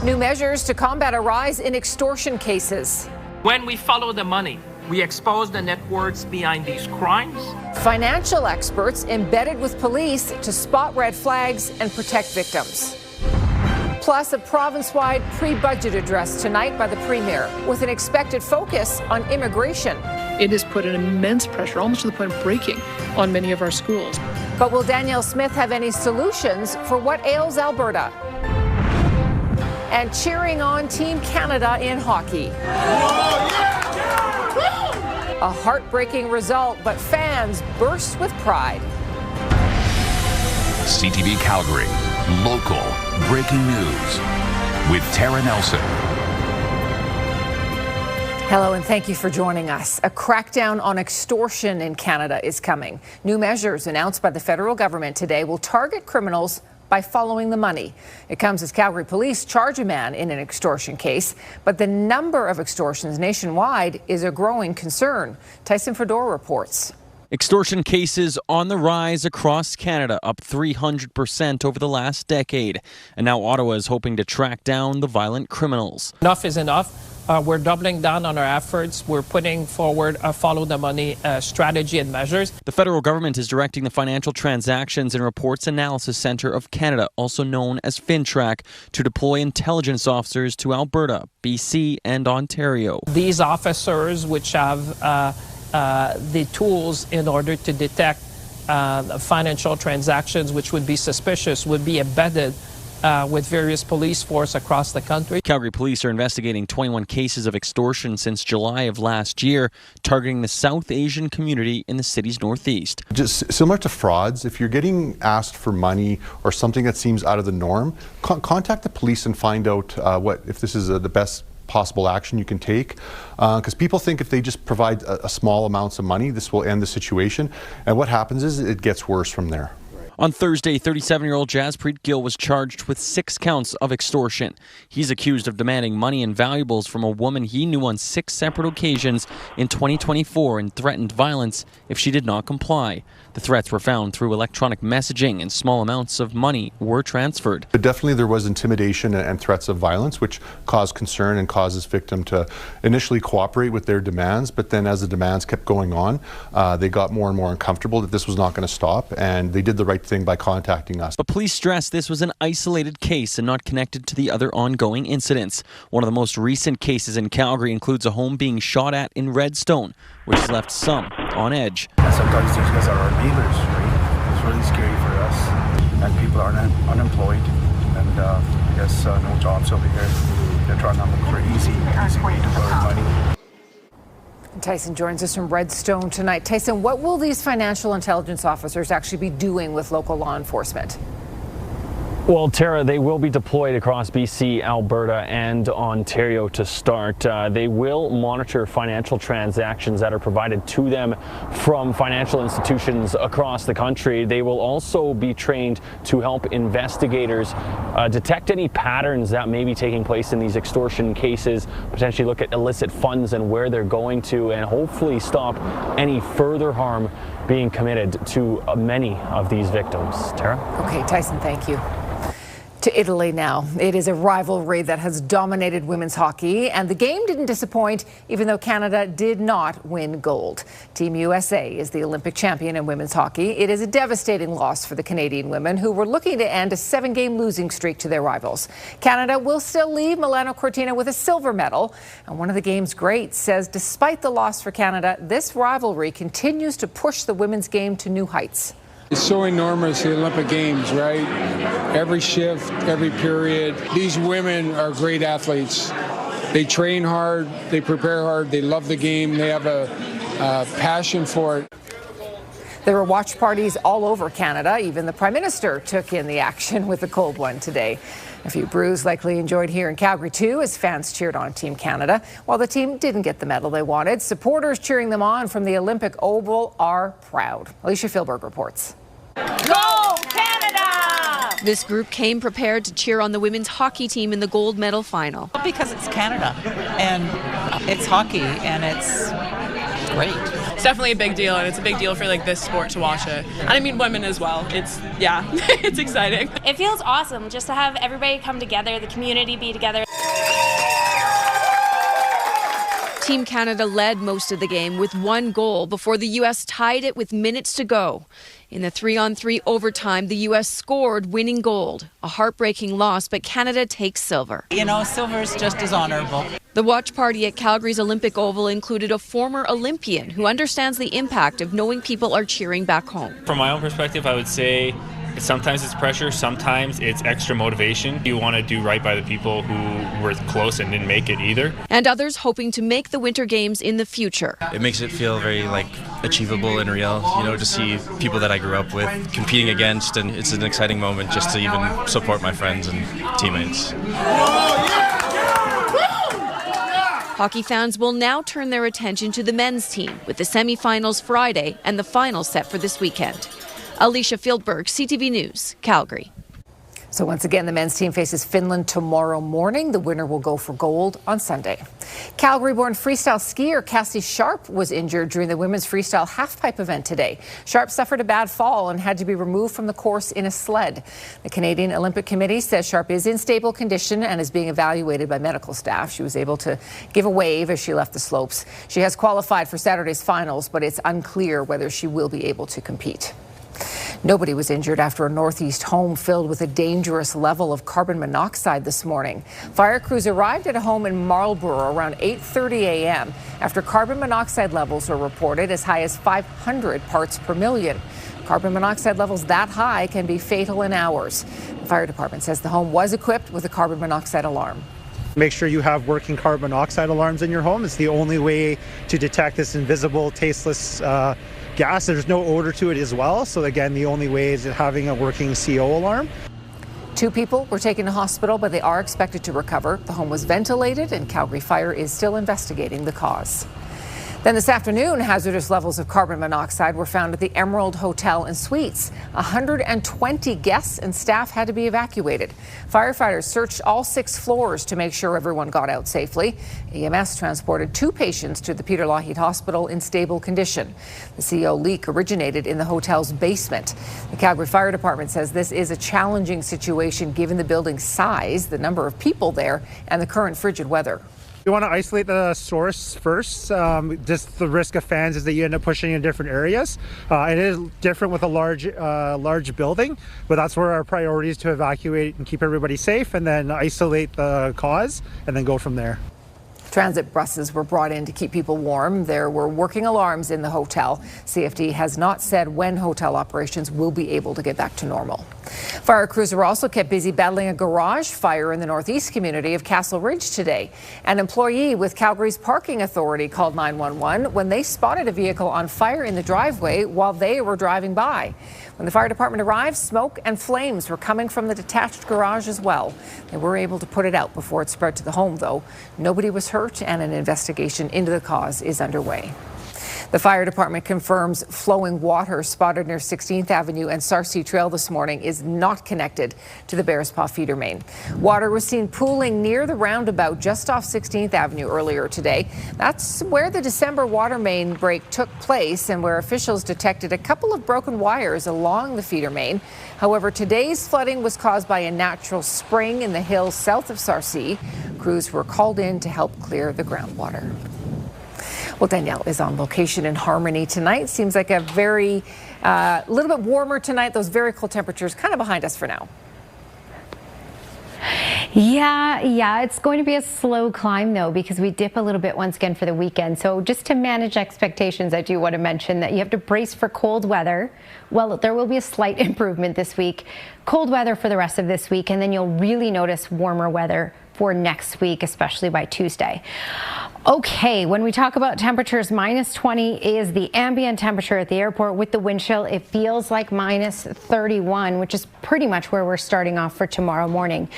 New measures to combat a rise in extortion cases. When we follow the money, we expose the networks behind these crimes. Financial experts embedded with police to spot red flags and protect victims. Plus, a province-wide pre-budget address tonight by the Premier with an expected focus on immigration. It has put an immense pressure, almost to the point of breaking, on many of our schools. But will Danielle Smith have any solutions for what ails Alberta? And cheering on Team Canada in hockey. A heartbreaking result, but fans burst with pride. CTV Calgary, local breaking news with Tara Nelson. Hello and thank you for joining us. A crackdown on extortion in Canada is coming. New measures announced by the federal government today will target criminals by following the money. It comes as Calgary police charge a man in an extortion case, but the number of extortions nationwide is a growing concern. Tyson Fedor reports. Extortion cases on the rise across Canada, up 300% over the last decade. And now Ottawa is hoping to track down the violent criminals. Enough is enough. We're doubling down on our efforts. We're putting forward a follow the money strategy and measures. The federal government is directing the Financial Transactions and Reports Analysis Centre of Canada, also known as FinTrack, to deploy intelligence officers to Alberta, BC, and Ontario. These officers, which have the tools in order to detect financial transactions which would be suspicious, would be embedded with various police force across the country. Calgary police are investigating 21 cases of extortion since July of last year, targeting the South Asian community in the city's northeast. Just similar to frauds, if you're getting asked for money or something that seems out of the norm, contact the police and find out if this is the best possible action you can take, because people think if they just provide a small amounts of money, this will end the situation, and what happens is it gets worse from there. On Thursday, 37-year-old Jaspreet Gill was charged with 6 counts of extortion. He's accused of demanding money and valuables from a woman he knew on 6 separate occasions in 2024 and threatened violence if she did not comply. The threats were found through electronic messaging and small amounts of money were transferred. But definitely there was intimidation and threats of violence, which caused concern and causes victim to initially cooperate with their demands, but then as the demands kept going on, they got more and more uncomfortable that this was not going to stop, and they did the right thing by contacting us. But police stressed this was an isolated case and not connected to the other ongoing incidents. One of the most recent cases in Calgary includes a home being shot at in Redstone, which has left some on edge. And sometimes these guys are our neighbors, right? It's really scary for us. And people are unemployed, and I guess no jobs over here. They're trying to look for easy way to earn money. Tyson joins us from Redstone tonight. Tyson, what will these financial intelligence officers actually be doing with local law enforcement? Well, Tara, they will be deployed across BC, Alberta, and Ontario to start. They will monitor financial transactions that are provided to them from financial institutions across the country. They will also be trained to help investigators detect any patterns that may be taking place in these extortion cases, potentially look at illicit funds and where they're going to, and hopefully stop any further harm being committed to many of these victims. Tara? Okay, Tyson, thank you. To Italy now. It is a rivalry that has dominated women's hockey, and the game didn't disappoint, even though Canada did not win gold. Team USA is the Olympic champion in women's hockey. It is a devastating loss for the Canadian women, who were looking to end a 7-game losing streak to their rivals. Canada will still leave Milano Cortina with a silver medal, and one of the game's greats says despite the loss for Canada, this rivalry continues to push the women's game to new heights. It's so enormous, the Olympic Games, right? Every shift, every period. These women are great athletes. They train hard, they prepare hard, they love the game, they have a passion for it. There were watch parties all over Canada. Even the Prime Minister took in the action with a cold one today. A few brews likely enjoyed here in Calgary too, as fans cheered on Team Canada. While the team didn't get the medal they wanted, supporters cheering them on from the Olympic Oval are proud. Alicia Philberg reports. Go Canada! This group came prepared to cheer on the women's hockey team in the gold medal final. Because it's Canada and it's hockey and it's great. it's definitely a big deal, and it's a big deal for like this sport to watch it. And I mean women as well. It's it's exciting. It feels awesome just to have everybody come together, the community be together. Team Canada led most of the game with 1 goal before the U.S. tied it with minutes to go. In the 3-on-3 overtime, the U.S. scored, winning gold. A heartbreaking loss, but Canada takes silver. You know, silver is just as honorable. The watch party at Calgary's Olympic Oval included a former Olympian who understands the impact of knowing people are cheering back home. From my own perspective, I would say sometimes it's pressure, sometimes it's extra motivation. You want to do right by the people who were close and didn't make it either. And others hoping to make the Winter Games in the future. It makes it feel very achievable and real, to see people that I grew up with competing against, and it's an exciting moment just to even support my friends and teammates. Hockey fans will now turn their attention to the men's team with the semifinals Friday and the final set for this weekend. Alicia Fieldberg, CTV News, Calgary. So once again, the men's team faces Finland tomorrow morning. The winner will go for gold on Sunday. Calgary-born freestyle skier Cassie Sharp was injured during the women's freestyle halfpipe event today. Sharp suffered a bad fall and had to be removed from the course in a sled. The Canadian Olympic Committee says Sharp is in stable condition and is being evaluated by medical staff. She was able to give a wave as she left the slopes. She has qualified for Saturday's finals, but it's unclear whether she will be able to compete. Nobody was injured after a northeast home filled with a dangerous level of carbon monoxide this morning. Fire crews arrived at a home in Marlborough around 8:30 a.m. after carbon monoxide levels were reported as high as 500 parts per million. Carbon monoxide levels that high can be fatal in hours. The fire department says the home was equipped with a carbon monoxide alarm. Make sure you have working carbon monoxide alarms in your home. It's the only way to detect this invisible, tasteless gas. There's no odor to it as well. So again, the only way is having a working CO alarm. 2 people were taken to hospital, but they are expected to recover. The home was ventilated and Calgary Fire is still investigating the cause. Then this afternoon, hazardous levels of carbon monoxide were found at the Emerald Hotel and Suites. 120 guests and staff had to be evacuated. Firefighters searched all 6 floors to make sure everyone got out safely. EMS transported 2 patients to the Peter Lougheed Hospital in stable condition. The CO leak originated in the hotel's basement. The Calgary Fire Department says this is a challenging situation given the building's size, the number of people there, and the current frigid weather. You want to isolate the source first. Just the risk of fans is that you end up pushing in different areas. It is different with a large building, but that's where our priority is, to evacuate and keep everybody safe, and then isolate the cause, and then go from there. Transit buses were brought in to keep people warm. There were working alarms in the hotel. CFD has not said when hotel operations will be able to get back to normal. Fire crews were also kept busy battling a garage fire in the northeast community of Castle Ridge today. An employee with Calgary's Parking Authority called 911 when they spotted a vehicle on fire in the driveway while they were driving by. When the fire department arrived, smoke and flames were coming from the detached garage as well. They were able to put it out before it spread to the home, though. Nobody was hurt, and an investigation into the cause is underway. The fire department confirms flowing water spotted near 16th Avenue and Sarcee Trail this morning is not connected to the Bears Paw feeder main. Water was seen pooling near the roundabout just off 16th Avenue earlier today. That's where the December water main break took place and where officials detected a couple of broken wires along the feeder main. However, today's flooding was caused by a natural spring in the hills south of Sarcee. Crews were called in to help clear the groundwater. Well, Danielle is on location in Harmony tonight. Seems like a very little bit warmer tonight. Those very cold temperatures kind of behind us for now. Yeah, it's going to be a slow climb though, because we dip a little bit once again for the weekend. So just to manage expectations, I do want to mention that you have to brace for cold weather. Well, there will be a slight improvement this week. Cold weather for the rest of this week, and then you'll really notice warmer weather for next week, especially by Tuesday. Okay, when we talk about temperatures, minus 20 is the ambient temperature at the airport. With the wind chill, it feels like minus 31, which is pretty much where we're starting off for tomorrow morning.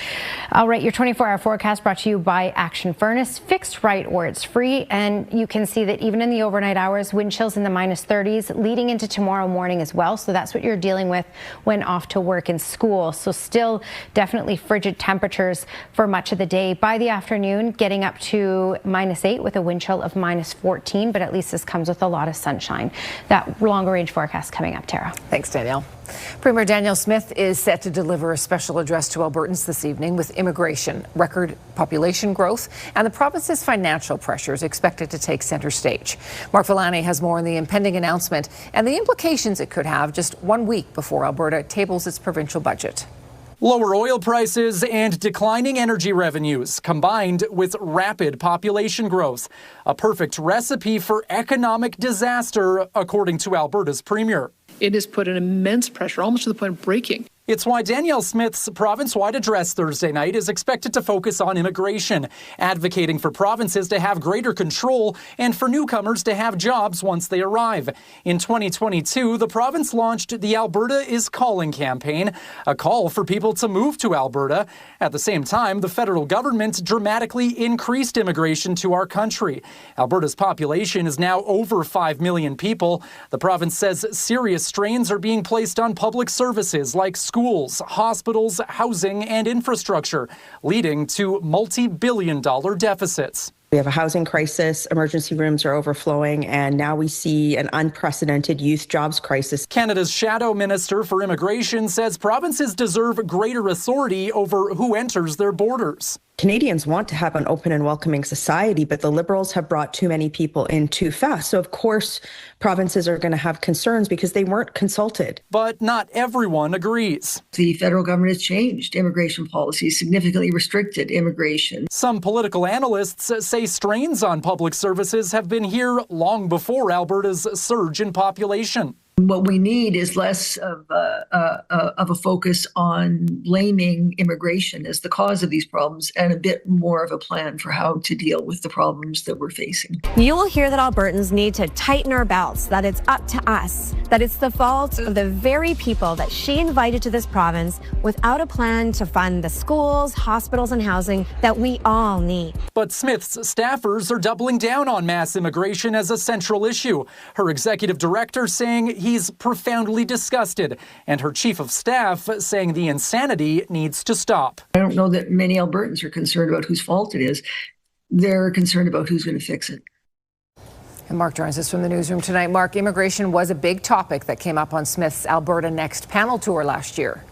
All right, your 24-hour forecast brought to you by Action Furnace. Fixed right or it's free, and you can see that even in the overnight hours, wind chills in the minus 30s leading into tomorrow morning as well. So that's what you're dealing with when off to work and school. So still definitely frigid temperatures for much of the day. By the afternoon, getting up to minus 8 with a wind chill of -14, but at least this comes with a lot of sunshine. That longer range forecast coming up, Tara. Thanks, Danielle. Premier Danielle Smith is set to deliver a special address to Albertans this evening with immigration, record population growth, and the province's financial pressures expected to take center stage. Mark Villani has more on the impending announcement and the implications it could have just 1 week before Alberta tables its provincial budget. Lower oil prices and declining energy revenues combined with rapid population growth. A perfect recipe for economic disaster, according to Alberta's Premier. It has put an immense pressure, almost to the point of breaking. It's why Danielle Smith's province-wide address Thursday night is expected to focus on immigration, advocating for provinces to have greater control and for newcomers to have jobs once they arrive. In 2022, the province launched the Alberta is Calling campaign, a call for people to move to Alberta. At the same time, the federal government dramatically increased immigration to our country. Alberta's population is now over 5 million people. The province says serious strains are being placed on public services like schools, hospitals, housing, and infrastructure, leading to multi-billion-dollar deficits. We have a housing crisis, emergency rooms are overflowing, and now we see an unprecedented youth jobs crisis. Canada's Shadow Minister for Immigration says provinces deserve greater authority over who enters their borders. Canadians want to have an open and welcoming society, but the Liberals have brought too many people in too fast. So, of course, provinces are going to have concerns because they weren't consulted. But not everyone agrees. The federal government has changed immigration policies, significantly restricted immigration. Some political analysts say strains on public services have been here long before Alberta's surge in population. What we need is less of a focus on blaming immigration as the cause of these problems and a bit more of a plan for how to deal with the problems that we're facing. You will hear that Albertans need to tighten our belts, that it's up to us, that it's the fault of the very people that she invited to this province without a plan to fund the schools, hospitals, and housing that we all need. But Smith's staffers are doubling down on mass immigration as a central issue. Her executive director saying he's profoundly disgusted, and her chief of staff saying the insanity needs to stop. I don't know that many Albertans are concerned about whose fault it is. They're concerned about who's going to fix it. And Mark joins us from the newsroom tonight. Mark, immigration was a big topic that came up on Smith's Alberta Next panel tour last year.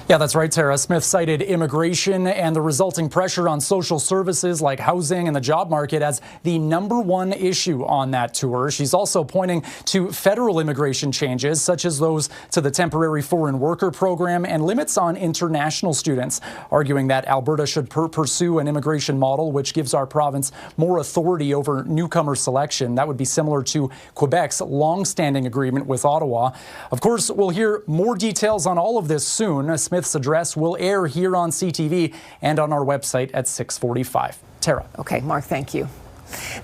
Yeah, that's right, Tara. Smith cited immigration and the resulting pressure on social services like housing and the job market as the #1 issue on that tour. She's also pointing to federal immigration changes, such as those to the temporary foreign worker program and limits on international students, arguing that Alberta should pursue an immigration model which gives our province more authority over newcomer selection. That would be similar to Quebec's long-standing agreement with Ottawa. Of course, we'll hear more details on all of this soon. Smith's address will air here on CTV and on our website at 6:45. Tara. Okay, Mark, thank you.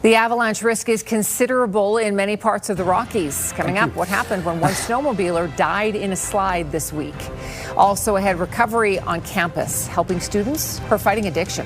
The avalanche risk is considerable in many parts of the Rockies. Coming up, what happened when one snowmobiler died in a slide this week. Also ahead, recovery on campus, helping students who are fighting addiction.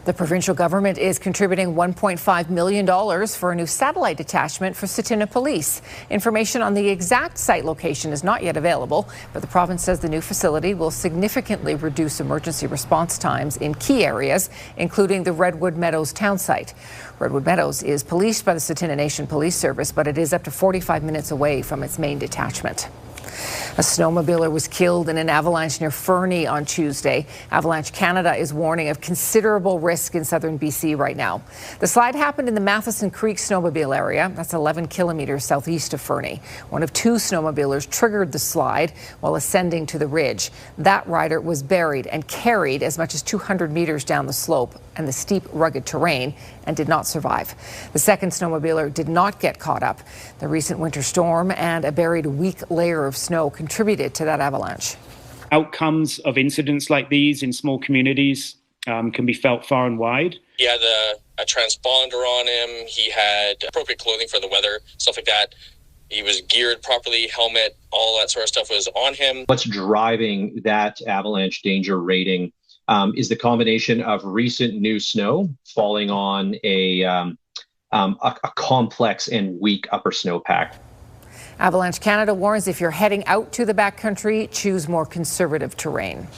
The provincial government is contributing $1.5 million for a new satellite detachment for Cetina Police. Information on the exact site location is not yet available, but the province says the new facility will significantly reduce emergency response times in key areas, including the Redwood Meadows town site. Redwood Meadows is policed by the Cetina Nation Police Service, but it is up to 45 minutes away from its main detachment. A snowmobiler was killed in an avalanche near Fernie on Tuesday. Avalanche Canada is warning of considerable risk in southern BC right now. The slide happened in the Matheson Creek snowmobile area. That's 11 kilometers southeast of Fernie. One of 2 snowmobilers triggered the slide while ascending to the ridge. That rider was buried and carried as much as 200 meters down the slope and the steep, rugged terrain and did not survive. The second snowmobiler did not get caught up. The recent winter storm and a buried weak layer of snow contributed to that avalanche. Outcomes of incidents like these in small communities can be felt far and wide. He had a transponder on him. He had appropriate clothing for the weather, stuff like that. He was geared properly, helmet, all that sort of stuff was on him. What's driving that avalanche danger rating is the combination of recent new snow falling on a complex and weak upper snowpack. Avalanche Canada warns if you're heading out to the backcountry, choose more conservative terrain.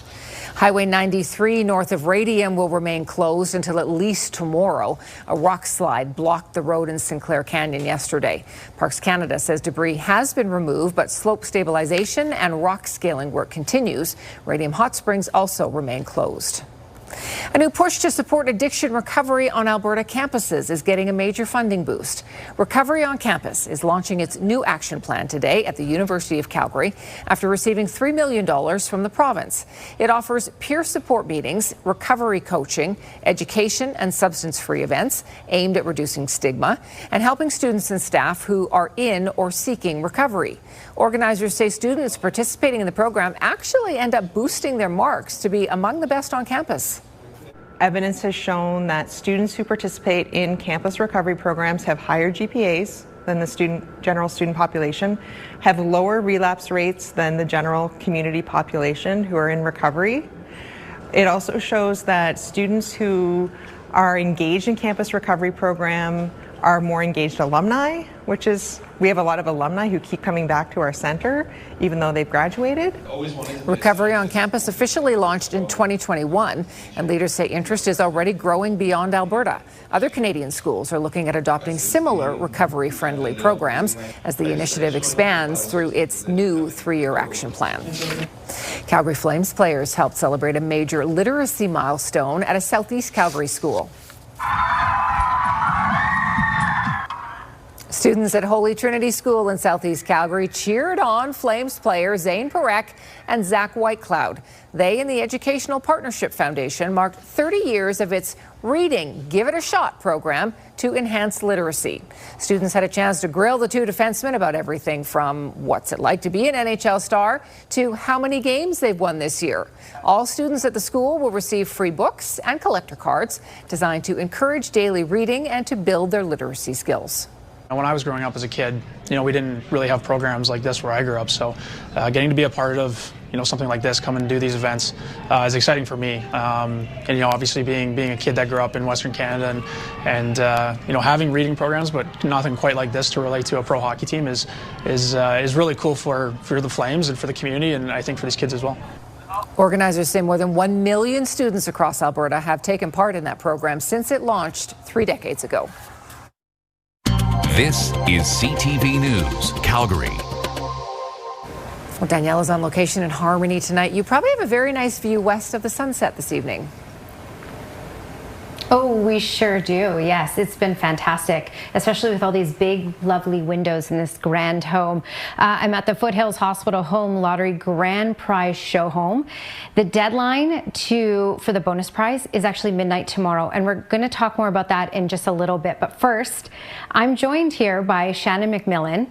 Highway 93 north of Radium will remain closed until at least tomorrow. A rock slide blocked the road in Sinclair Canyon yesterday. Parks Canada says debris has been removed, but slope stabilization and rock scaling work continues. Radium Hot Springs also remain closed. A new push to support addiction recovery on Alberta campuses is getting a major funding boost. Recovery on Campus is launching its new action plan today at the University of Calgary after receiving $3 million from the province. It offers peer support meetings, recovery coaching, education and substance-free events aimed at reducing stigma and helping students and staff who are in or seeking recovery. Organizers say students participating in the program actually end up boosting their marks to be among the best on campus. Evidence has shown that students who participate in campus recovery programs have higher GPAs than the general student population, have lower relapse rates than the general community population who are in recovery. It also shows that students who are engaged in campus recovery program are more engaged alumni, which is, we have a lot of alumni who keep coming back to our center even though they've graduated. Recovery on Campus officially launched in 2021, and leaders say interest is already growing beyond Alberta. Other Canadian schools are looking at adopting similar recovery-friendly programs as the initiative expands through its new 3-year action plan. Calgary Flames players helped celebrate a major literacy milestone at a Southeast Calgary school. Students at Holy Trinity School in Southeast Calgary cheered on Flames player Zane Parek and Zach Whitecloud. They and the Educational Partnership Foundation marked 30 years of its Reading Give It a Shot program to enhance literacy. Students had a chance to grill the two defensemen about everything from what's it like to be an NHL star to how many games they've won this year. All students at the school will receive free books and collector cards designed to encourage daily reading and to build their literacy skills. When I was growing up as a kid, we didn't really have programs like this where I grew up. So getting to be a part of, something like this, come and do these events is exciting for me. And obviously being a kid that grew up in Western Canada and having reading programs, but nothing quite like this to relate to a pro hockey team is really cool for the Flames and for the community, and I think for these kids as well. Organizers say more than 1 million students across Alberta have taken part in that program since it launched 3 decades ago. This is CTV News Calgary. Well, Danielle is on location in Harmony tonight. You probably have a very nice view west of the sunset this evening. Oh, we sure do. Yes, it's been fantastic, especially with all these big, lovely windows in this grand home. I'm at the Foothills Hospital Home Lottery Grand Prize Show Home. The deadline for the bonus prize is actually midnight tomorrow, and we're going to talk more about that in just a little bit. But first, I'm joined here by Shannon McMillan.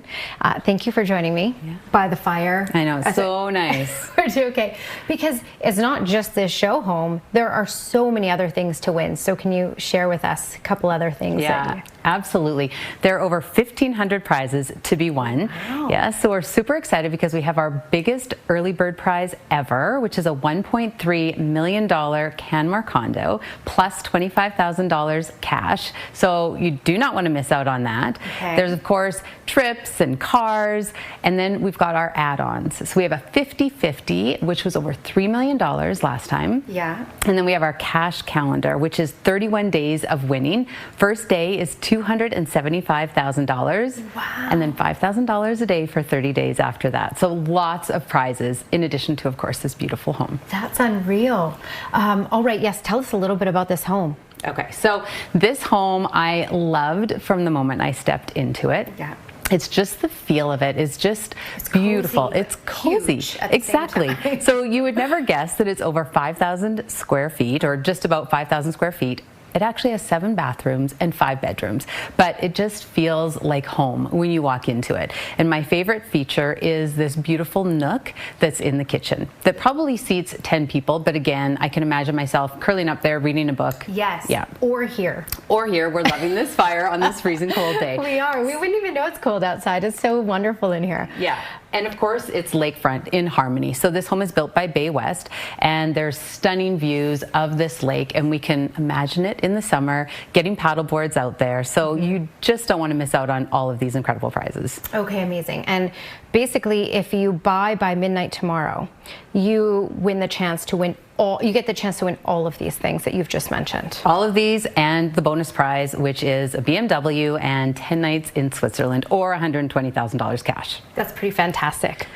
Thank you for joining me by the fire. I know, it's so nice. We're doing okay, because it's not just this show home. There are so many other things to win. So can you share with us a couple other things? Yeah, absolutely. There are over 1,500 prizes to be won. Wow. Yeah, so we're super excited because we have our biggest early bird prize ever, which is a $1.3 million Canmore condo plus $25,000 cash. So you do not want to miss out on that. Okay. There's, of course, trips and cars, and then we've got our add-ons. So we have a 50-50, which was over $3 million last time. Yeah. And then we have our cash calendar, which is 31 days of winning. First day is $275,000. Wow. And then $5,000 a day for 30 days after that. So lots of prizes, in addition to, of course, this beautiful home. That's unreal. All right, yes, tell us a little bit about this home. Okay, so this home I loved from the moment I stepped into it. Yeah. It's just the feel of it is just beautiful. It's cozy. Exactly. So you would never guess that it's over 5,000 square feet, or just about 5,000 square feet. It actually has 7 bathrooms and 5 bedrooms, but it just feels like home when you walk into it. And my favorite feature is this beautiful nook that's in the kitchen that probably seats 10 people. But again, I can imagine myself curling up there reading a book. Yes. Yeah. Or here. Or here. We're loving this fire on this freezing cold day. We are. We wouldn't even know it's cold outside. It's so wonderful in here. Yeah. And of course, it's lakefront in Harmony. So this home is built by Bay West, and there's stunning views of this lake, and we can imagine it in the summer, getting paddle boards out there. So you just don't want to miss out on all of these incredible prizes. Okay, amazing. And basically, if you buy by midnight tomorrow, you win the chance to win you get the chance to win all of these things that you've just mentioned. All of these and the bonus prize, which is a BMW and 10 nights in Switzerland, or $120,000 cash. That's pretty fantastic.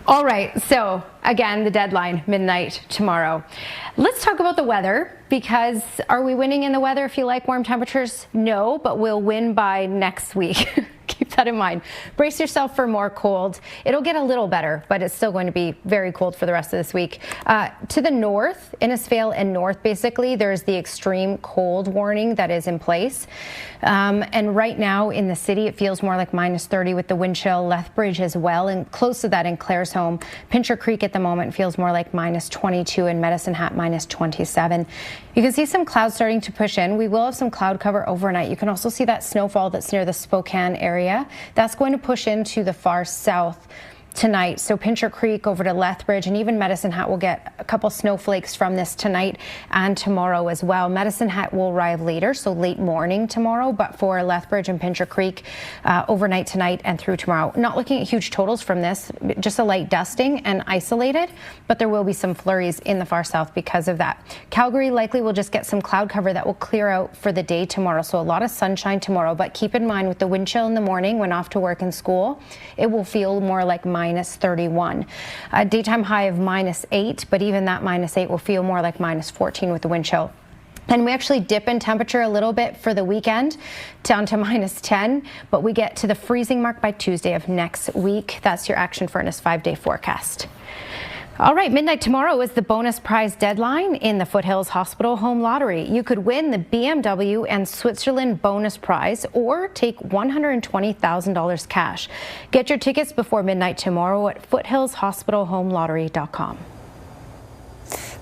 All right, so again, the deadline, midnight tomorrow. Let's talk about the weather, because are we winning in the weather if you like warm temperatures? No, but we'll win by next week. Keep that in mind. Brace yourself for more cold. It'll get a little better, but it's still going to be very cold for the rest of this week. To the north, Innisfail and north, basically, there's the extreme cold warning that is in place. And right now in the city, it feels more like -30 with the wind chill. Lethbridge as well, and close to that in Claresholm. Pincher Creek at the moment feels more like -22, and Medicine Hat -27. You can see some clouds starting to push in. We will have some cloud cover overnight. You can also see that snowfall that's near the Spokane area. That's going to push into the far south tonight. So Pincher Creek over to Lethbridge, and even Medicine Hat will get a couple snowflakes from this tonight and tomorrow as well. Medicine Hat will arrive later, so late morning tomorrow, but for Lethbridge and Pincher Creek, overnight tonight and through tomorrow. Not looking at huge totals from this, just a light dusting and isolated, but there will be some flurries in the far south because of that. Calgary likely will just get some cloud cover that will clear out for the day tomorrow, so a lot of sunshine tomorrow, but keep in mind with the wind chill in the morning when off to work and school, it will feel more like -31. A daytime high of -8, but even that -8 will feel more like -14 with the wind chill. And we actually dip in temperature a little bit for the weekend, down to -10, but we get to the freezing mark by Tuesday of next week. That's your Action Furnace 5-day forecast. All right, midnight tomorrow is the bonus prize deadline in the Foothills Hospital Home Lottery. You could win the BMW and Switzerland bonus prize or take $120,000 cash. Get your tickets before midnight tomorrow at foothillshospitalhomelottery.com.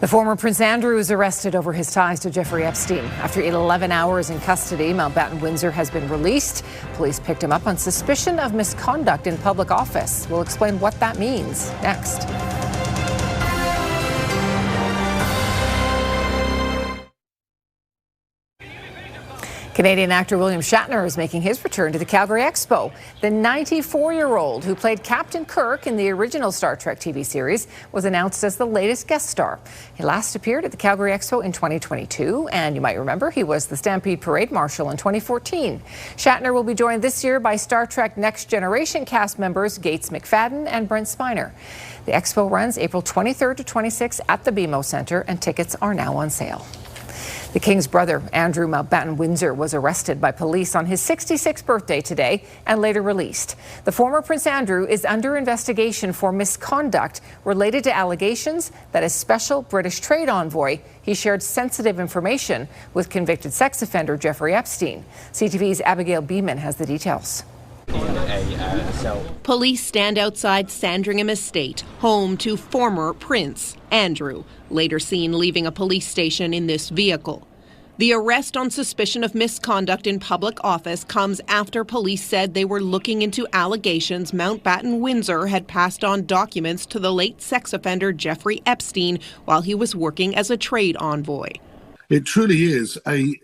The former Prince Andrew is arrested over his ties to Jeffrey Epstein. After 11 hours in custody, Mountbatten Windsor has been released. Police picked him up on suspicion of misconduct in public office. We'll explain what that means next. Canadian actor William Shatner is making his return to the Calgary Expo. The 94-year-old who played Captain Kirk in the original Star Trek TV series was announced as the latest guest star. He last appeared at the Calgary Expo in 2022, and you might remember he was the Stampede Parade Marshal in 2014. Shatner will be joined this year by Star Trek Next Generation cast members Gates McFadden and Brent Spiner. The Expo runs April 23rd to 26th at the BMO Centre, and tickets are now on sale. The King's brother, Andrew Mountbatten Windsor, was arrested by police on his 66th birthday today and later released. The former Prince Andrew is under investigation for misconduct related to allegations that as special British trade envoy, he shared sensitive information with convicted sex offender Jeffrey Epstein. CTV's Abigail Beeman has the details. Police stand outside Sandringham Estate, home to former Prince Andrew, later seen leaving a police station in this vehicle. The arrest on suspicion of misconduct in public office comes after police said they were looking into allegations Mountbatten Windsor had passed on documents to the late sex offender Jeffrey Epstein while he was working as a trade envoy. It truly is a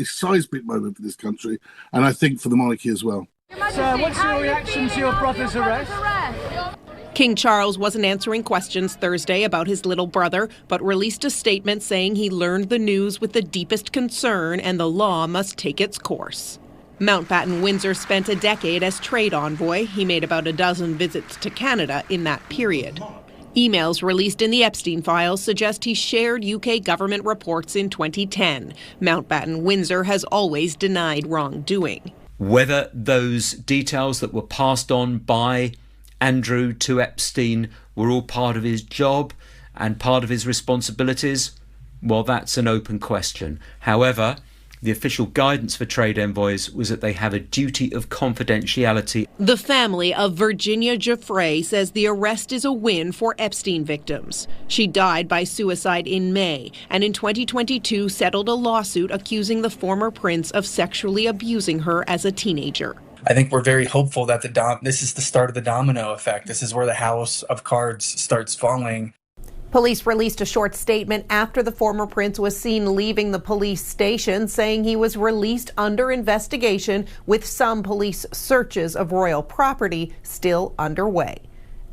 seismic moment for this country, and I think for the monarchy as well. Sir, what's your reaction to your brother's arrest? King Charles wasn't answering questions Thursday about his little brother, but released a statement saying he learned the news with the deepest concern and the law must take its course. Mountbatten Windsor spent a decade as trade envoy. He made about a dozen visits to Canada in that period. Emails released in the Epstein files suggest he shared UK government reports in 2010. Mountbatten Windsor has always denied wrongdoing. Whether those details that were passed on by Andrew to Epstein were all part of his job and part of his responsibilities, well, that's an open question. However, the official guidance for trade envoys was that they have a duty of confidentiality. The family of Virginia Giuffre says the arrest is a win for Epstein victims. She died by suicide in May and in 2022 settled a lawsuit accusing the former prince of sexually abusing her as a teenager. I think we're very hopeful that this is the start of the domino effect. This is where the house of cards starts falling. Police released a short statement after the former prince was seen leaving the police station, saying he was released under investigation with some police searches of royal property still underway.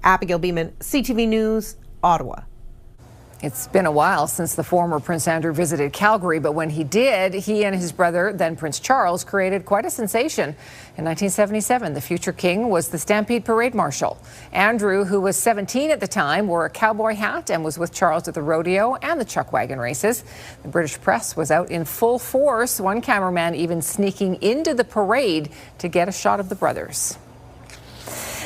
Abigail Beeman, CTV News, Ottawa. It's been a while since the former Prince Andrew visited Calgary, but when he did, he and his brother, then Prince Charles, created quite a sensation. In 1977, the future king was the Stampede Parade Marshal. Andrew, who was 17 at the time, wore a cowboy hat and was with Charles at the rodeo and the chuck wagon races. The British press was out in full force, one cameraman even sneaking into the parade to get a shot of the brothers.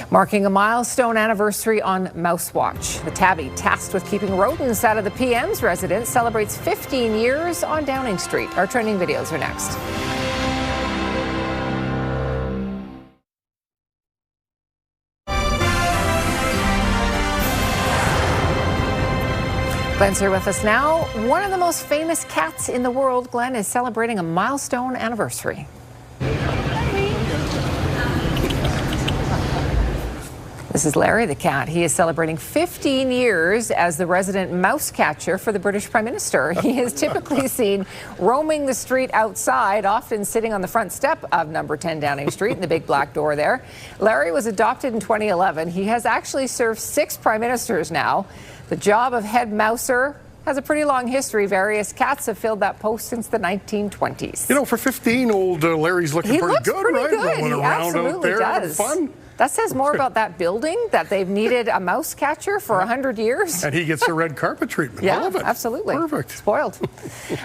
Marking a milestone anniversary on Mouse Watch. The tabby tasked with keeping rodents out of the PM's residence celebrates 15 years on Downing Street. Our trending videos are next. Glenn's here with us now. One of the most famous cats in the world, Glenn, is celebrating a milestone anniversary. This is Larry the cat. He is celebrating 15 years as the resident mouse catcher for the British Prime Minister. He is typically seen roaming the street outside, often sitting on the front step of number 10 Downing Street in the big black door there. Larry was adopted in 2011. He has actually served 6 prime ministers now. The job of head mouser has a pretty long history. Various cats have filled that post since the 1920s. You know, for 15, old Larry's looking pretty good, right? Rolling around out there, having fun. That says more about that building, that they've needed a mouse catcher for 100 years. And he gets the red carpet treatment. Yeah, I love it. Absolutely. Perfect. Spoiled.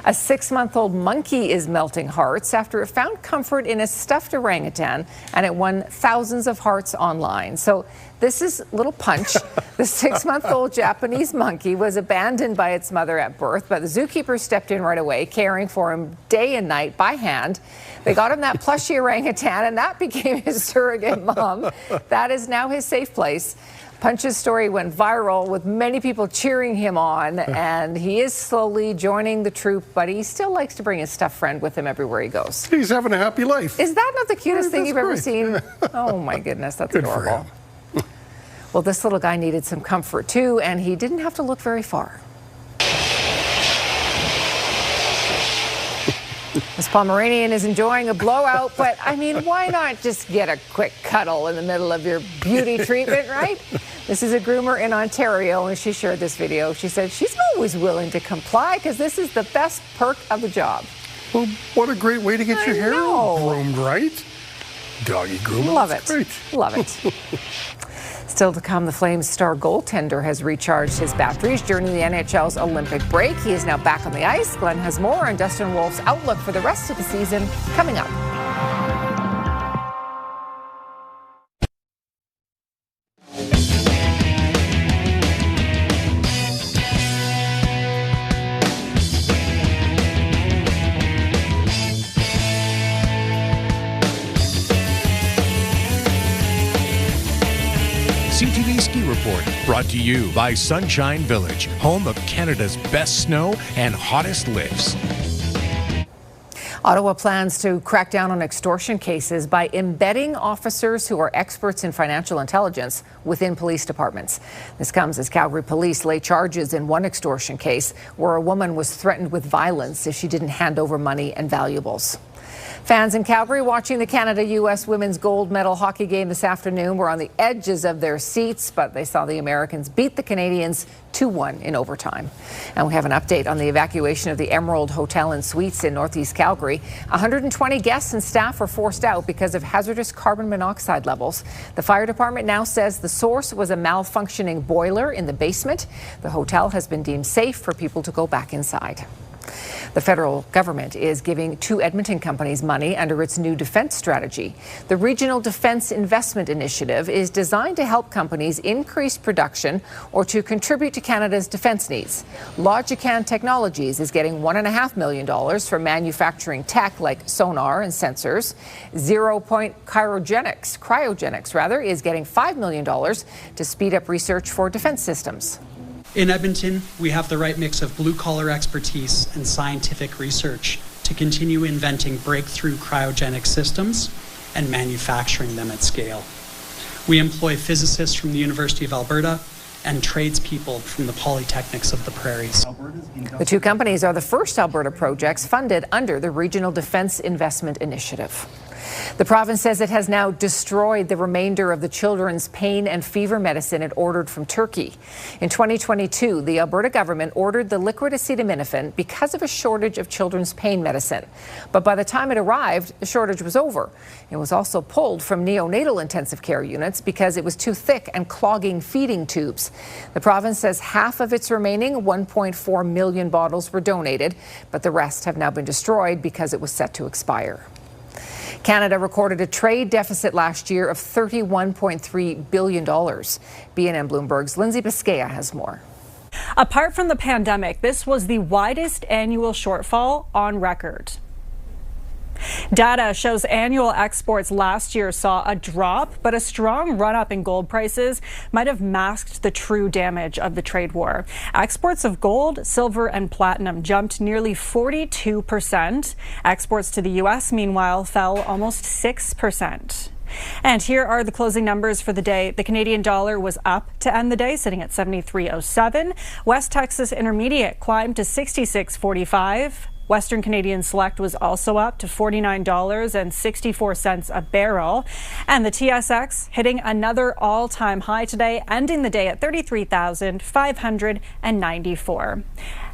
A 6-month-old monkey is melting hearts after it found comfort in a stuffed orangutan, and it won thousands of hearts online. So this is little Punch. The 6-month-old Japanese monkey was abandoned by its mother at birth, but the zookeeper stepped in right away, caring for him day and night by hand. They got him that plushy orangutan, and that became his surrogate mom. That is now his safe place. Punch's story went viral with many people cheering him on, and he is slowly joining the troop, but he still likes to bring his stuffed friend with him everywhere he goes. He's having a happy life. Is that not the cutest thing you've ever seen? Oh my goodness, that's adorable. Well, this little guy needed some comfort too, and he didn't have to look very far. This Pomeranian is enjoying a blowout, but I mean, why not just get a quick cuddle in the middle of your beauty treatment, right? This is a groomer in Ontario, and she shared this video. She said she's always willing to comply because this is the best perk of the job. Well, what a great way to get your hair groomed, right? Doggy grooming. Love it. Great. Love it. Still to come, the Flames star goaltender has recharged his batteries during the NHL's Olympic break. He is now back on the ice. Glenn has more on Dustin Wolf's outlook for the rest of the season coming up. CTV Ski Report, brought to you by Sunshine Village, home of Canada's best snow and hottest lifts. Ottawa plans to crack down on extortion cases by embedding officers who are experts in financial intelligence within police departments. This comes as Calgary police lay charges in one extortion case where a woman was threatened with violence if she didn't hand over money and valuables. Fans in Calgary watching the Canada-U.S. women's gold medal hockey game this afternoon were on the edges of their seats, but they saw the Americans beat the Canadians 2-1 in overtime. And we have an update on the evacuation of the Emerald Hotel and Suites in Northeast Calgary. 120 guests and staff were forced out because of hazardous carbon monoxide levels. The fire department now says the source was a malfunctioning boiler in the basement. The hotel has been deemed safe for people to go back inside. The federal government is giving 2 Edmonton companies money under its new defense strategy. The Regional Defense Investment Initiative is designed to help companies increase production or to contribute to Canada's defense needs. Logican Technologies is getting $1.5 million for manufacturing tech like sonar and sensors. 0 Point Cryogenics is getting $5 million to speed up research for defense systems. In Edmonton, we have the right mix of blue-collar expertise and scientific research to continue inventing breakthrough cryogenic systems and manufacturing them at scale. We employ physicists from the University of Alberta and tradespeople from the polytechnics of the prairies. The two companies are the first Alberta projects funded under the Regional Defence Investment Initiative. The province says it has now destroyed the remainder of the children's pain and fever medicine it ordered from Turkey. In 2022, the Alberta government ordered the liquid acetaminophen because of a shortage of children's pain medicine. But by the time it arrived, the shortage was over. It was also pulled from neonatal intensive care units because it was too thick and clogging feeding tubes. The province says half of its remaining 1.4 million bottles were donated, but the rest have now been destroyed because it was set to expire. Canada recorded a trade deficit last year of $31.3 billion. BNN Bloomberg's Lindsay Biscaya has more. Apart from the pandemic, this was the widest annual shortfall on record. Data shows annual exports last year saw a drop, but a strong run-up in gold prices might have masked the true damage of the trade war. Exports of gold, silver, and platinum jumped nearly 42%. Exports to the U.S., meanwhile, fell almost 6%. And here are the closing numbers for the day. The Canadian dollar was up to end the day, sitting at 73.07. West Texas Intermediate climbed to 66.45. Western Canadian Select was also up to $49.64 a barrel. And the TSX hitting another all-time high today, ending the day at 33,594.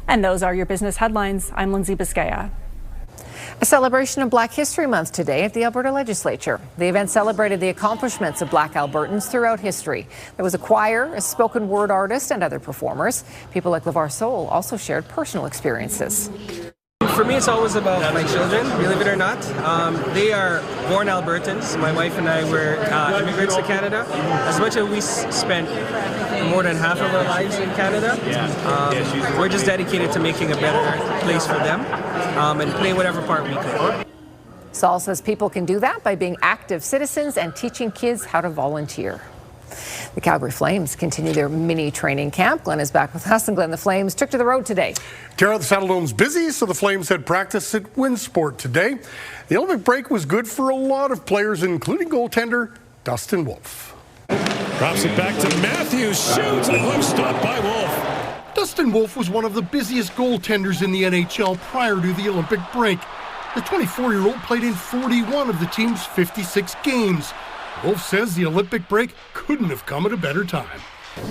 And those are your business headlines. I'm Lindsay Biscaya. A celebration of Black History Month today at the Alberta Legislature. The event celebrated the accomplishments of Black Albertans throughout history. There was a choir, a spoken word artist, and other performers. People like LeVar Soul also shared personal experiences. For me, it's always about my children, believe it or not. They are born Albertans. My wife and I were immigrants to Canada. As much as we spent more than half of our lives in Canada, we're just dedicated to making a better place for them and play whatever part we can. Saul says people can do that by being active citizens and teaching kids how to volunteer. The Calgary Flames continue their mini training camp. Glenn is back with us, and Glenn, the Flames took to the road today. Tara, the Saddledome's busy, so the Flames had practice at Winsport today. The Olympic break was good for a lot of players, including goaltender Dustin Wolf. Drops it back to Matthews, shoots, and glove stopped by Wolf. Dustin Wolf was one of the busiest goaltenders in the NHL prior to the Olympic break. The 24-year-old played in 41 of the team's 56 games. Wolf says the Olympic break couldn't have come at a better time.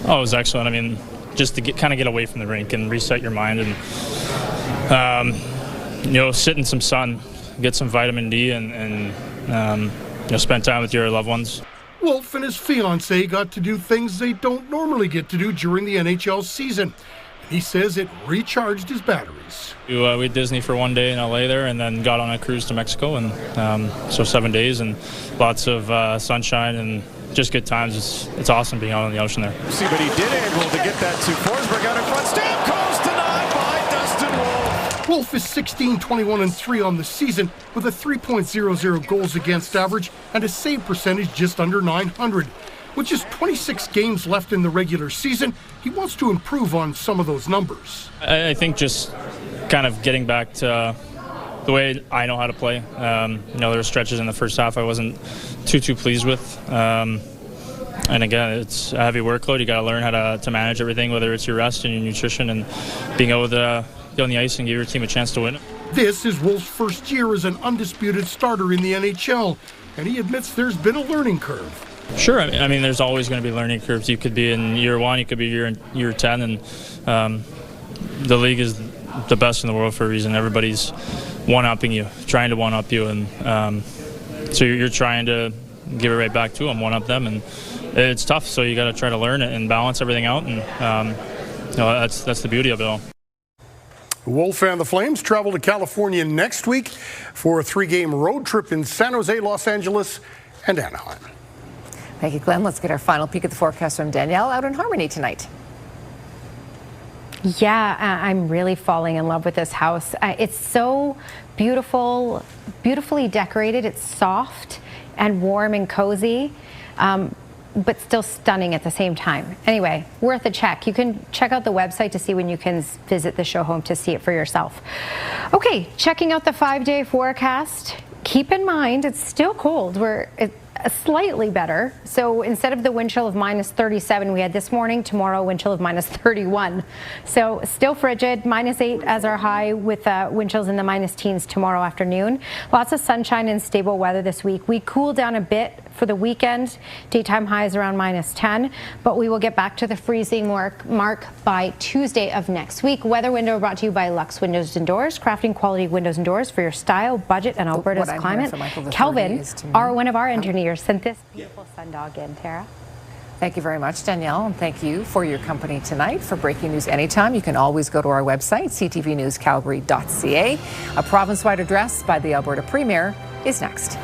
Oh, it was excellent. I mean, just to kind of get away from the rink and reset your mind and, sit in some sun, get some vitamin D and spend time with your loved ones. Wolf and his fiancée got to do things they don't normally get to do during the NHL season. He says it recharged his batteries. We had Disney for one day in LA there and then got on a cruise to Mexico, and so 7 days and lots of sunshine and just good times. It's awesome being out on the ocean there. See, but he did able to get that to Forsberg out in front. Stamkos denied by Dustin Wolf. Wolf is 16-21-3 on the season with a 3.00 goals against average and a save percentage just under .900. With just 26 games left in the regular season, he wants to improve on some of those numbers. I think just kind of getting back to the way I know how to play. There were stretches in the first half I wasn't too pleased with. And again, it's a heavy workload. You got to learn how to manage everything, whether it's your rest and your nutrition and being able to get on the ice and give your team a chance to win. This is Wolf's first year as an undisputed starter in the NHL, and he admits there's been a learning curve. Sure. I mean, there's always going to be learning curves. You could be in year 1, you could be year 10, and the league is the best in the world for a reason. Everybody's one-upping you, trying to one-up you, and so you're trying to give it right back to them, one-up them, and it's tough. So you got to try to learn it and balance everything out, and that's the beauty of it all. Wolf and the Flames travel to California next week for a 3-game road trip in San Jose, Los Angeles, and Anaheim. Thank you, Glenn. Let's get our final peek at the forecast from Danielle out in Harmony tonight. Yeah, I'm really falling in love with this house. It's so beautiful, beautifully decorated. It's soft and warm and cozy, but still stunning at the same time. Anyway, worth a check. You can check out the website to see when you can visit the show home to see it for yourself. Okay, checking out the 5-day forecast. keep in mind it's still cold. We're slightly better. So instead of the wind chill of -37 we had this morning, tomorrow wind chill of -31. So still frigid, -8 as our high, with wind chills in the -teens tomorrow afternoon. Lots of sunshine and stable weather this week. We cool down a bit for the weekend. Daytime highs around -10, but we will get back to the freezing mark by Tuesday of next week. Weather window brought to you by Lux Windows and Doors, crafting quality windows and doors for your style, budget, and Alberta's climate. Kelvin, one of our engineers, sent this beautiful sundog in. Tara? Thank you very much, Danielle, and thank you for your company tonight. For breaking news anytime, you can always go to our website, ctvnewscalgary.ca. A province-wide address by the Alberta Premier is next.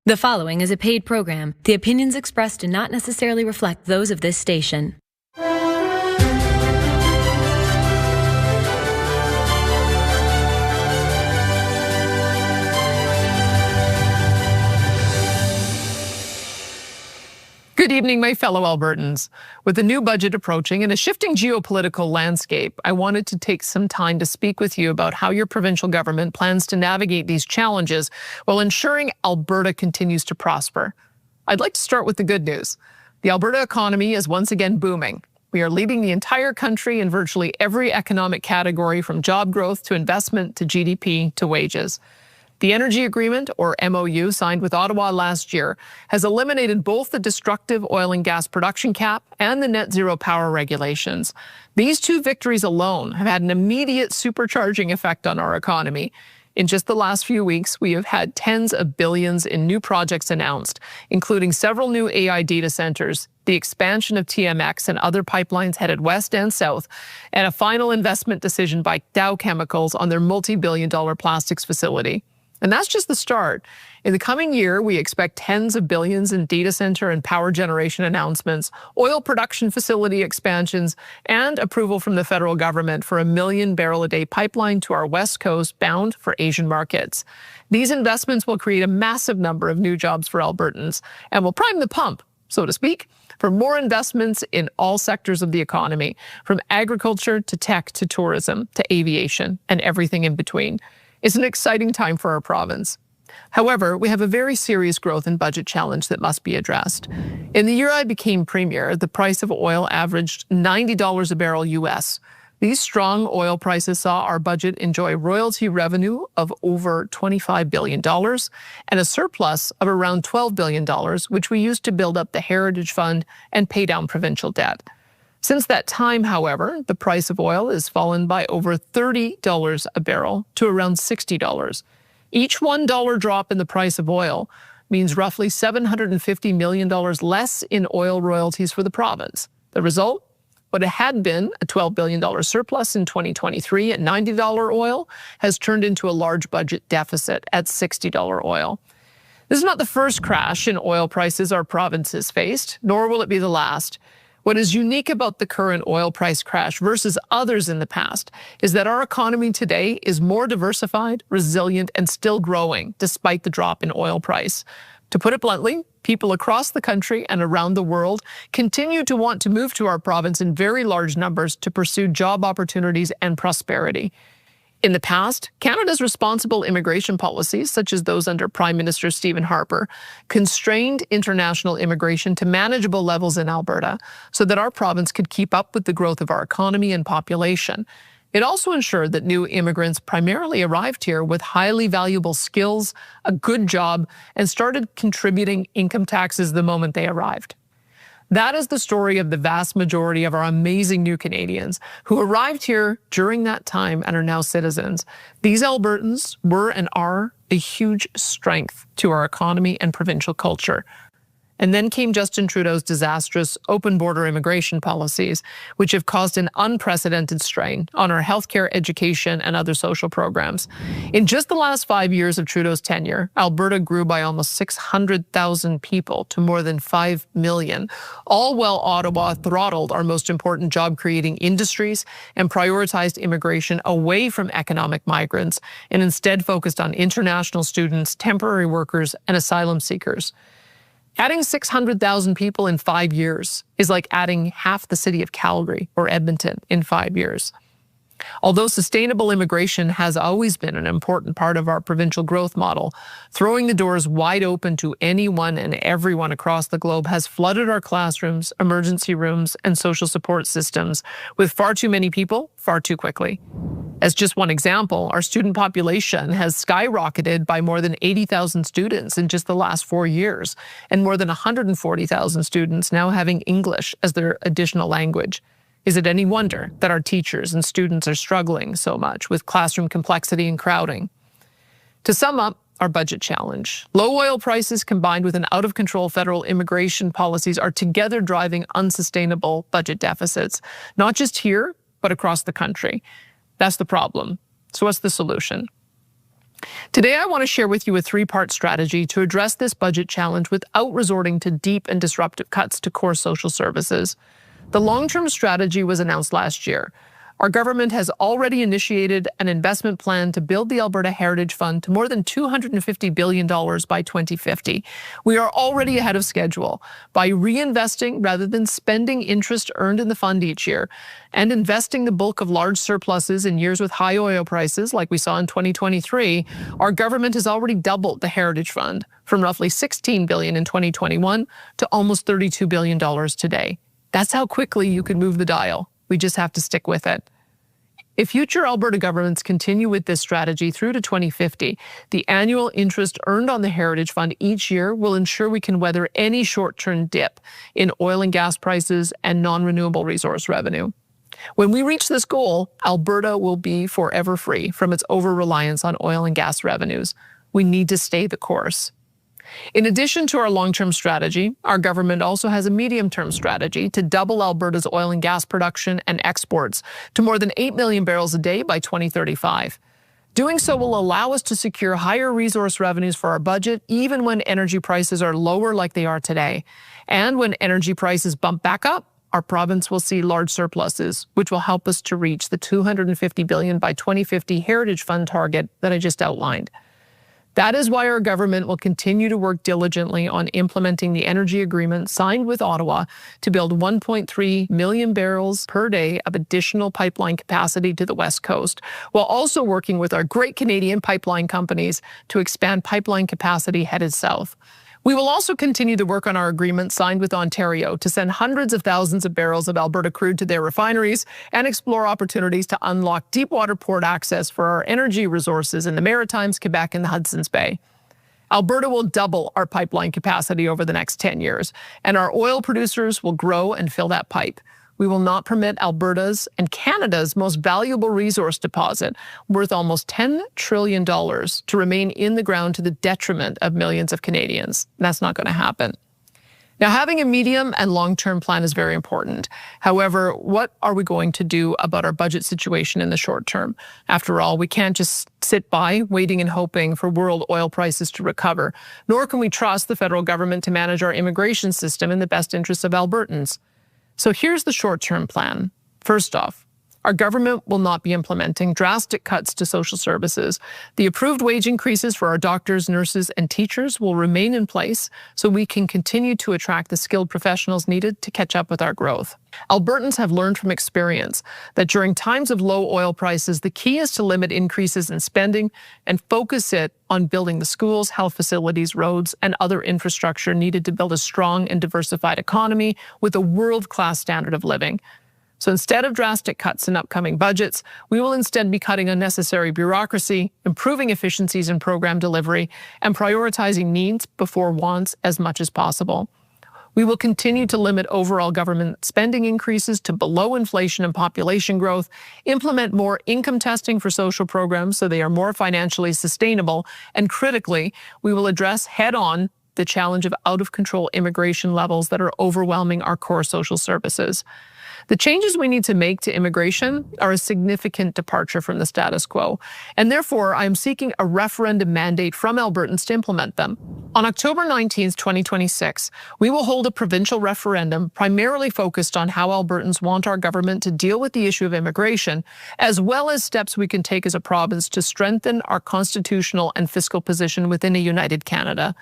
The following is a paid program. The opinions expressed do not necessarily reflect those of this station. Good evening, my fellow Albertans. With the new budget approaching and a shifting geopolitical landscape, I wanted to take some time to speak with you about how your provincial government plans to navigate these challenges while ensuring Alberta continues to prosper. I'd like to start with the good news. The Alberta economy is once again booming. We are leading the entire country in virtually every economic category, from job growth to investment to GDP to wages. The energy agreement, or MOU, signed with Ottawa last year has eliminated both the destructive oil and gas production cap and the net zero power regulations. These two victories alone have had an immediate supercharging effect on our economy. In just the last few weeks, we have had tens of billions in new projects announced, including several new AI data centers, the expansion of TMX and other pipelines headed west and south, and a final investment decision by Dow Chemicals on their multi-billion-dollar plastics facility. And that's just the start. In the coming year, we expect tens of billions in data center and power generation announcements, oil production facility expansions, and approval from the federal government for a 1 million barrel a day pipeline to our west coast bound for Asian markets. These investments will create a massive number of new jobs for Albertans and will prime the pump, so to speak, for more investments in all sectors of the economy, from agriculture to tech to tourism to aviation and everything in between. It's an exciting time for our province. However, we have a very serious growth and budget challenge that must be addressed. In the year I became premier, the price of oil averaged $90 a barrel US. These strong oil prices saw our budget enjoy royalty revenue of over $25 billion and a surplus of around $12 billion, which we used to build up the Heritage Fund and pay down provincial debt. Since that time, however, the price of oil has fallen by over $30 a barrel to around $60. Each $1 drop in the price of oil means roughly $750 million less in oil royalties for the province. The result? What had been a $12 billion surplus in 2023 at $90 oil has turned into a large budget deficit at $60 oil. This is not the first crash in oil prices our province has faced, nor will it be the last. What is unique about the current oil price crash versus others in the past is that our economy today is more diversified, resilient, and still growing despite the drop in oil price. To put it bluntly, people across the country and around the world continue to want to move to our province in very large numbers to pursue job opportunities and prosperity. In the past, Canada's responsible immigration policies, such as those under Prime Minister Stephen Harper, constrained international immigration to manageable levels in Alberta so that our province could keep up with the growth of our economy and population. It also ensured that new immigrants primarily arrived here with highly valuable skills, a good job, and started contributing income taxes the moment they arrived. That is the story of the vast majority of our amazing new Canadians who arrived here during that time and are now citizens. These Albertans were and are a huge strength to our economy and provincial culture. And then came Justin Trudeau's disastrous open border immigration policies, which have caused an unprecedented strain on our healthcare, education, and other social programs. In just the last 5 years of Trudeau's tenure, Alberta grew by almost 600,000 people to more than 5 million, all while Ottawa throttled our most important job-creating industries and prioritized immigration away from economic migrants and instead focused on international students, temporary workers, and asylum seekers. Adding 600,000 people in 5 years is like adding half the city of Calgary or Edmonton in 5 years. Although sustainable immigration has always been an important part of our provincial growth model, throwing the doors wide open to anyone and everyone across the globe has flooded our classrooms, emergency rooms, and social support systems with far too many people, far too quickly. As just one example, our student population has skyrocketed by more than 80,000 students in just the last 4 years, and more than 140,000 students now having English as their additional language. Is it any wonder that our teachers and students are struggling so much with classroom complexity and crowding? To sum up our budget challenge, low oil prices combined with an out-of-control federal immigration policies are together driving unsustainable budget deficits, not just here, but across the country. That's the problem. So what's the solution? Today, I want to share with you a three-part strategy to address this budget challenge without resorting to deep and disruptive cuts to core social services. The long-term strategy was announced last year. Our government has already initiated an investment plan to build the Alberta Heritage Fund to more than $250 billion by 2050. We are already ahead of schedule by reinvesting rather than spending interest earned in the fund each year and investing the bulk of large surpluses in years with high oil prices like we saw in 2023. Our government has already doubled the Heritage Fund from roughly $16 billion in 2021 to almost $32 billion today. That's how quickly you can move the dial. We just have to stick with it. If future Alberta governments continue with this strategy through to 2050, the annual interest earned on the Heritage Fund each year will ensure we can weather any short-term dip in oil and gas prices and non-renewable resource revenue. When we reach this goal, Alberta will be forever free from its over-reliance on oil and gas revenues. We need to stay the course. In addition to our long-term strategy, our government also has a medium-term strategy to double Alberta's oil and gas production and exports to more than 8 million barrels a day by 2035. Doing so will allow us to secure higher resource revenues for our budget, even when energy prices are lower like they are today. And when energy prices bump back up, our province will see large surpluses, which will help us to reach the $250 billion by 2050 Heritage Fund target that I just outlined. That is why our government will continue to work diligently on implementing the energy agreement signed with Ottawa to build 1.3 million barrels per day of additional pipeline capacity to the West Coast, while also working with our great Canadian pipeline companies to expand pipeline capacity headed south. We will also continue to work on our agreement signed with Ontario to send hundreds of thousands of barrels of Alberta crude to their refineries and explore opportunities to unlock deepwater port access for our energy resources in the Maritimes, Quebec, and the Hudson's Bay. Alberta will double our pipeline capacity over the next 10 years, and our oil producers will grow and fill that pipe. We will not permit Alberta's and Canada's most valuable resource deposit, worth almost $10 trillion, to remain in the ground to the detriment of millions of Canadians. That's not going to happen. Now, having a medium and long-term plan is very important. However, what are we going to do about our budget situation in the short term? After all, we can't just sit by waiting and hoping for world oil prices to recover, nor can we trust the federal government to manage our immigration system in the best interests of Albertans. So here's the short-term plan. First off, our government will not be implementing drastic cuts to social services. The approved wage increases for our doctors, nurses, and teachers will remain in place so we can continue to attract the skilled professionals needed to catch up with our growth. Albertans have learned from experience that during times of low oil prices, the key is to limit increases in spending and focus it on building the schools, health facilities, roads, and other infrastructure needed to build a strong and diversified economy with a world-class standard of living. So instead of drastic cuts in upcoming budgets, we will instead be cutting unnecessary bureaucracy, improving efficiencies in program delivery, and prioritizing needs before wants as much as possible. We will continue to limit overall government spending increases to below inflation and population growth, implement more income testing for social programs so they are more financially sustainable, and critically, we will address head-on the challenge of out-of-control immigration levels that are overwhelming our core social services. The changes we need to make to immigration are a significant departure from the status quo, and therefore I am seeking a referendum mandate from Albertans to implement them. On October 19th, 2026, we will hold a provincial referendum primarily focused on how Albertans want our government to deal with the issue of immigration, as well as steps we can take as a province to strengthen our constitutional and fiscal position within a united Canada.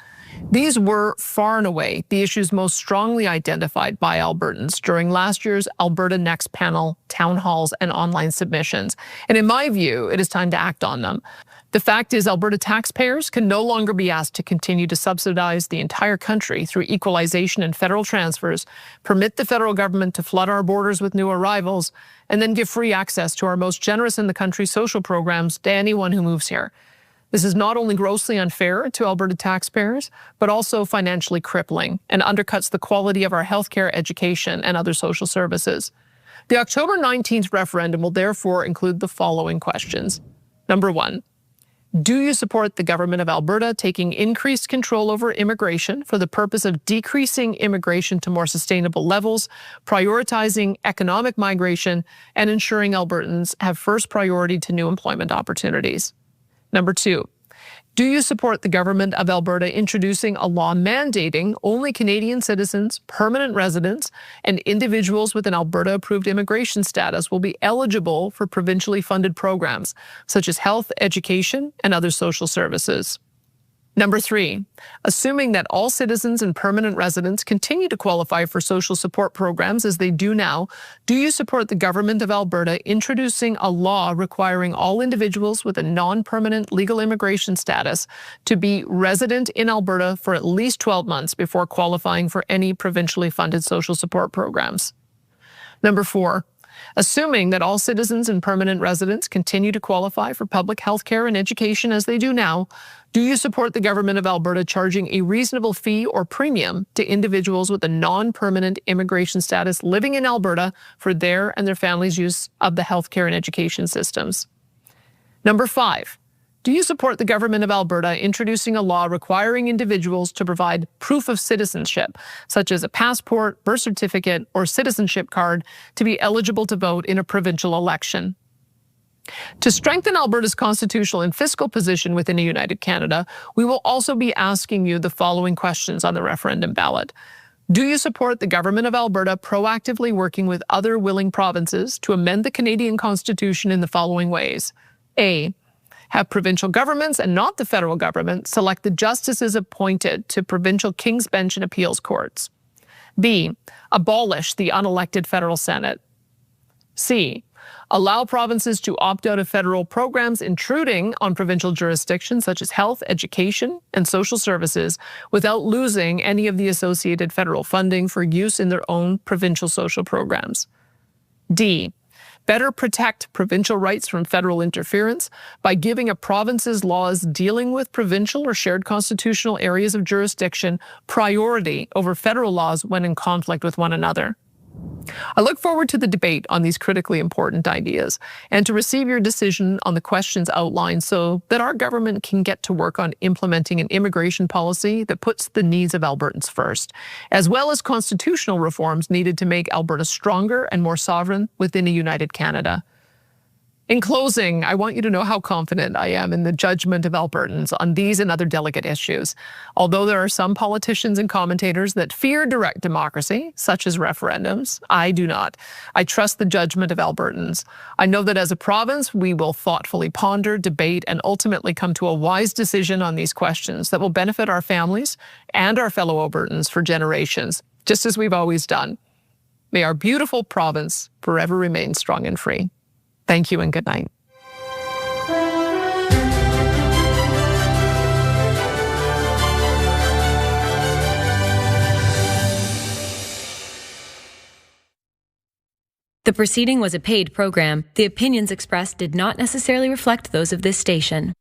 These were far and away the issues most strongly identified by Albertans during last year's Alberta Next panel, town halls, and online submissions. And in my view, it is time to act on them. The fact is, Alberta taxpayers can no longer be asked to continue to subsidize the entire country through equalization and federal transfers, permit the federal government to flood our borders with new arrivals, and then give free access to our most generous in the country social programs to anyone who moves here. This is not only grossly unfair to Alberta taxpayers, but also financially crippling and undercuts the quality of our healthcare, education, and other social services. The October 19th referendum will therefore include the following questions. Number 1, do you support the government of Alberta taking increased control over immigration for the purpose of decreasing immigration to more sustainable levels, prioritizing economic migration, and ensuring Albertans have first priority to new employment opportunities? Number 2, do you support the government of Alberta introducing a law mandating only Canadian citizens, permanent residents, and individuals with an Alberta-approved immigration status will be eligible for provincially funded programs, such as health, education, and other social services? Number 3, assuming that all citizens and permanent residents continue to qualify for social support programs as they do now, do you support the government of Alberta introducing a law requiring all individuals with a non-permanent legal immigration status to be resident in Alberta for at least 12 months before qualifying for any provincially funded social support programs? Number 4, assuming that all citizens and permanent residents continue to qualify for public health care and education as they do now, do you support the government of Alberta charging a reasonable fee or premium to individuals with a non-permanent immigration status living in Alberta for their and their families' use of the health care and education systems? Number 5, do you support the government of Alberta introducing a law requiring individuals to provide proof of citizenship, such as a passport, birth certificate, or citizenship card, to be eligible to vote in a provincial election? To strengthen Alberta's constitutional and fiscal position within a united Canada, we will also be asking you the following questions on the referendum ballot. Do you support the government of Alberta proactively working with other willing provinces to amend the Canadian Constitution in the following ways? A, have provincial governments and not the federal government select the justices appointed to provincial King's Bench and appeals courts. B, abolish the unelected federal Senate. C, allow provinces to opt out of federal programs intruding on provincial jurisdictions such as health, education, and social services without losing any of the associated federal funding for use in their own provincial social programs. D, better protect provincial rights from federal interference by giving a province's laws dealing with provincial or shared constitutional areas of jurisdiction priority over federal laws when in conflict with one another. I look forward to the debate on these critically important ideas and to receive your decision on the questions outlined so that our government can get to work on implementing an immigration policy that puts the needs of Albertans first, as well as constitutional reforms needed to make Alberta stronger and more sovereign within a united Canada. In closing, I want you to know how confident I am in the judgment of Albertans on these and other delicate issues. Although there are some politicians and commentators that fear direct democracy, such as referendums, I do not. I trust the judgment of Albertans. I know that as a province, we will thoughtfully ponder, debate, and ultimately come to a wise decision on these questions that will benefit our families and our fellow Albertans for generations, just as we've always done. May our beautiful province forever remain strong and free. Thank you and good night. The proceeding was a paid program. The opinions expressed did not necessarily reflect those of this station.